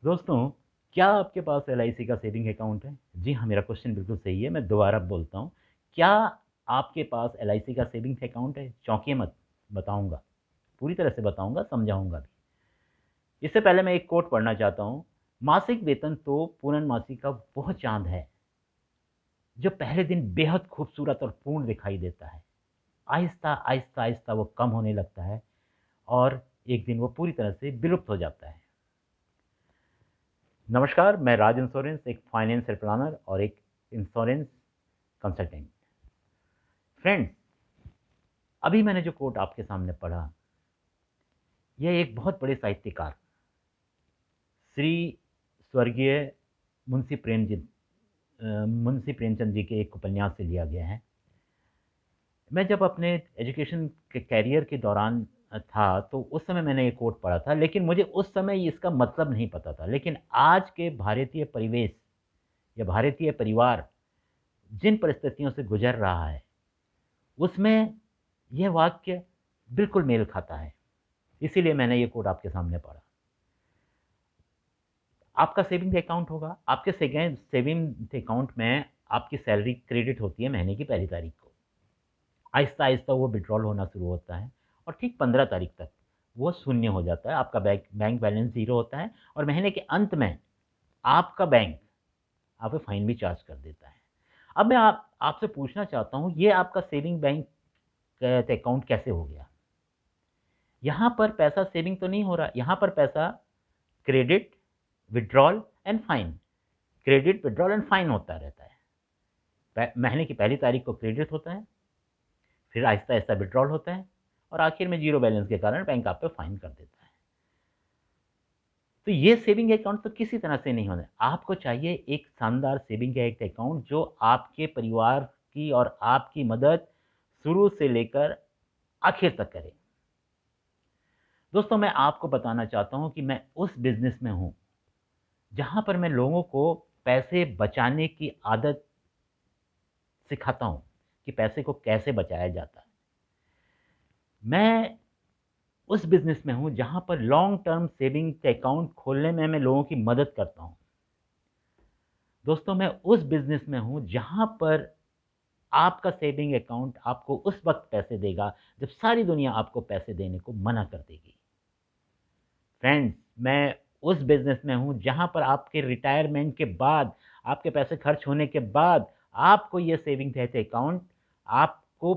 दोस्तों, क्या आपके पास एलआईसी का सेविंग अकाउंट है? जी हाँ, मेरा क्वेश्चन बिल्कुल सही है, मैं दोबारा बोलता हूँ। क्या आपके पास एलआईसी का सेविंग्स अकाउंट है? चौंकिए मत, बताऊँगा, पूरी तरह से बताऊँगा, समझाऊँगा भी। इससे पहले मैं एक कोट पढ़ना चाहता हूँ, मासिक वेतन तो पूर्णमासी का वह चाँद है, जो पहले दिन बेहद खूबसूरत और पूर्ण दिखाई देता है। आहिस्ता, आहिस्ता, आहिस्ता वो कम होने लगता है और एक दिन वो पूरी तरह से विलुप्त हो जाता है। नमस्कार, मैं राज इंश्योरेंस, एक फाइनेंशियल प्लानर और एक इंश्योरेंस कंसल्टेंट। फ्रेंड्स, अभी मैंने जो कोट आपके सामने पढ़ा, यह एक बहुत बड़े साहित्यकार श्री स्वर्गीय मुंशी मुंशी प्रेमचंद जी के एक उपन्यास से लिया गया है। मैं जब अपने एजुकेशन के कैरियर के दौरान था, तो उस समय मैंने ये कोट पढ़ा था, लेकिन मुझे उस समय इसका मतलब नहीं पता था। लेकिन आज के भारतीय परिवेश या भारतीय परिवार जिन परिस्थितियों से गुजर रहा है, उसमें यह वाक्य बिल्कुल मेल खाता है। इसीलिए मैंने ये कोट आपके सामने पढ़ा। आपका सेविंग अकाउंट होगा, आपके सेविंग अकाउंट में आपकी सैलरी क्रेडिट होती है महीने की पहली तारीख को। आहिस्ता आहिस्ता वो विड्रॉल होना शुरू होता है और ठीक 15 तारीख तक वो शून्य हो जाता है। आपका बैंक बैंक बैलेंस ज़ीरो होता है और महीने के अंत में आपका बैंक आप पे फाइन भी चार्ज कर देता है। अब मैं आपसे पूछना चाहता हूँ, ये आपका सेविंग बैंक अकाउंट कैसे हो गया? यहाँ पर पैसा सेविंग तो नहीं हो रहा, यहाँ पर पैसा credit, withdrawal and fine, credit, withdrawal and fine होता रहता है। महीने की पहली तारीख को क्रेडिट होता है, फिर आहिस्ता आहिस्ता विड्रॉल होता है और आखिर में जीरो बैलेंस के कारण बैंक आप पे फाइन कर देता है। तो ये सेविंग अकाउंट तो किसी तरह से नहीं होना है। आपको चाहिए एक शानदार सेविंग एक अकाउंट जो आपके परिवार की और आपकी मदद शुरू से लेकर आखिर तक करे। दोस्तों, मैं आपको बताना चाहता हूँ कि मैं उस बिज़नेस में हूँ, जहाँ पर मैं लोगों को पैसे बचाने की आदत सिखाता हूँ कि पैसे को कैसे बचाया जाता है। मैं उस बिज़नेस में हूँ जहाँ पर लॉन्ग टर्म सेविंग अकाउंट खोलने में मैं लोगों की मदद करता हूँ। दोस्तों, मैं उस बिज़नेस में हूँ जहाँ पर आपका सेविंग अकाउंट आपको उस वक़्त पैसे देगा जब सारी दुनिया आपको पैसे देने को मना कर देगी। फ्रेंड्स, मैं उस बिज़नेस में हूँ जहाँ पर आपके रिटायरमेंट के बाद, आपके पैसे खर्च होने के बाद आपको ये सेविंग रहते अकाउंट आपको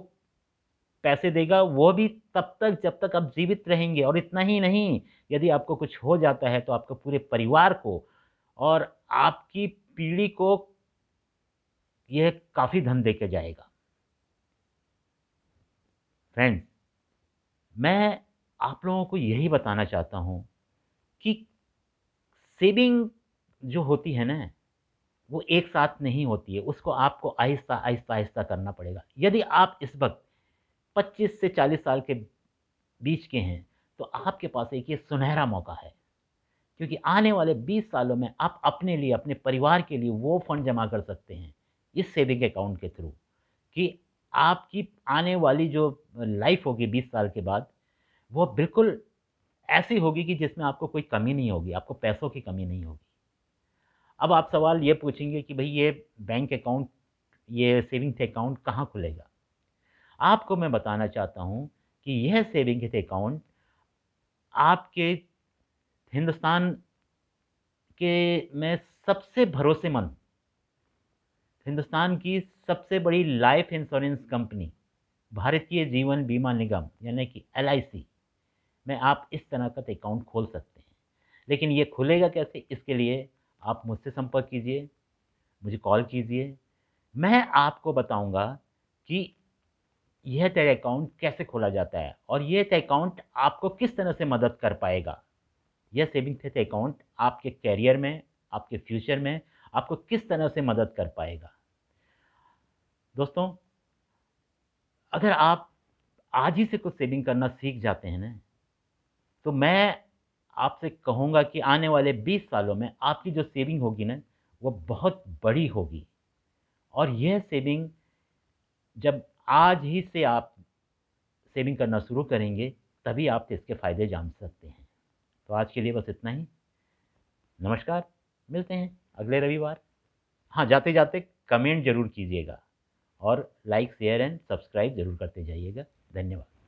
पैसे देगा, वो भी तब तक जब तक आप जीवित रहेंगे। और इतना ही नहीं, यदि आपको कुछ हो जाता है तो आपके पूरे परिवार को और आपकी पीढ़ी को यह काफ़ी धन देके जाएगा। फ्रेंड्स, मैं आप लोगों को यही बताना चाहता हूँ कि सेविंग जो होती है ना, वो एक साथ नहीं होती है, उसको आपको आहिस्ता, आहिस्ता, आहिस्ता करना पड़ेगा। यदि आप इस वक़्त 25 से 40 साल के बीच के हैं, तो आपके पास एक ये सुनहरा मौका है, क्योंकि आने वाले 20 सालों में आप अपने लिए, अपने परिवार के लिए वो फंड जमा कर सकते हैं, इस सेविंग अकाउंट के थ्रू, कि आपकी आने वाली जो लाइफ़ होगी 20 साल के बाद, वो बिल्कुल ऐसी होगी कि जिसमें आपको कोई कमी नहीं होगी, आपको पैसों की कमी नहीं होगी। अब आप सवाल ये पूछेंगे कि भई ये बैंक अकाउंट, ये सेविंग्स अकाउंट कहाँ खुलेगा? आपको मैं बताना चाहता हूँ कि यह सेविंग्स अकाउंट आपके हिंदुस्तान के में सबसे भरोसेमंद, हिंदुस्तान की सबसे बड़ी life insurance company, Bharatiya Jeevan बीमा निगम यानी कि एलआईसी में आप इस तरह का अकाउंट खोल सकते हैं। लेकिन ये खुलेगा कैसे? इसके लिए आप मुझसे संपर्क कीजिए, मुझे कॉल कीजिए। मैं आपको बताऊँगा कि यह तय अकाउंट कैसे खोला जाता है और ये तय अकाउंट आपको किस तरह से मदद कर पाएगा। यह सेविंग्स तय अकाउंट आपके करियर में, आपके फ्यूचर में आपको किस तरह से मदद कर पाएगा। दोस्तों, अगर आप आज ही से कुछ सेविंग करना सीख जाते हैं ना, तो मैं आपसे कहूँगा कि आने वाले 20 सालों में आपकी जो सेविंग होगी ना, वो बहुत बड़ी होगी। और यह सेविंग जब आज ही से आप सेविंग करना शुरू करेंगे, तभी आप इसके फ़ायदे जान सकते हैं। तो आज के लिए बस इतना ही। नमस्कार, मिलते हैं अगले रविवार। हाँ, जाते-जाते कमेंट ज़रूर कीजिएगा और लाइक, शेयर एंड सब्सक्राइब ज़रूर करते जाइएगा। धन्यवाद।